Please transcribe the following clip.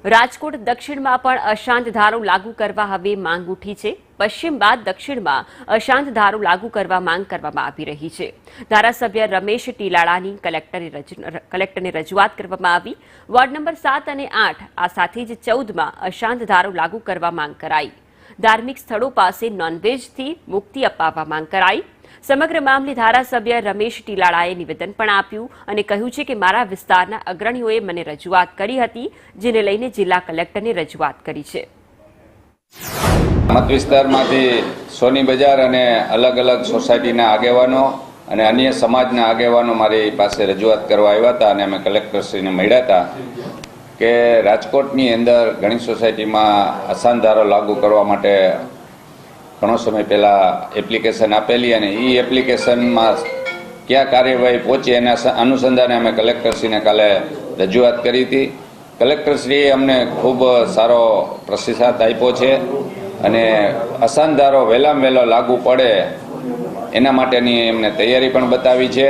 રાજકોટ દક્ષિણમાં પણ અશાંત ધારો લાગુ કરવા હવે માંગ ઉઠી છે। પશ્ચિમ બાદ દક્ષિણમાં અશાંત ધારો લાગુ કરવા માંગ કરવામાં આવી રહી છે। ધારાસભ્ય રમેશ ટીલાળાની કલેક્ટરને રજૂઆત કરવામાં આવી। વોર્ડ નંબર 7 અને 8 આ સાથે જ 14માં અશાંત ધારો લાગુ કરવા માંગ કરાઈ। ધાર્મિક સ્થળો પાસે નોનવેજથી મુક્તિ અપાવવા માંગ કરાઈ। સમગ્ર મામલે ધારાસભ્ય રમેશ ટીલાળાએ નિવેદન પણ આપ્યું અને કહ્યું છે કે મારા વિસ્તારના અગ્રણીઓએ મને રજૂઆત કરી હતી, જેને લઈને જિલ્લા કલેક્ટરને રજૂઆત કરી છે। મત વિસ્તારમાંથી સોની બજાર અને અલગ અલગ સોસાયટીના આગેવાનો અને અન્ય સમાજના આગેવાનો મારી પાસે રજૂઆત કરવા આવ્યા હતા અને અમે કલેક્ટરશ્રીને મળ્યા હતા કે રાજકોટની અંદર ઘણી સોસાયટીમાં અશાંત ધારો લાગુ કરવા માટે ઘણો સમય પહેલાં એપ્લિકેશન આપેલી અને એ એપ્લિકેશનમાં ક્યાં કાર્યવાહી પહોંચી એના અનુસંધાને અમે કલેક્ટરશ્રીને કાલે રજૂઆત કરી હતી। કલેક્ટરશ્રીએ અમને ખૂબ સારો પ્રતિસાદ આપ્યો છે અને અશાંત ધારો વહેલામાં વહેલો લાગુ પડે એના માટેની એમને તૈયારી પણ બતાવી છે।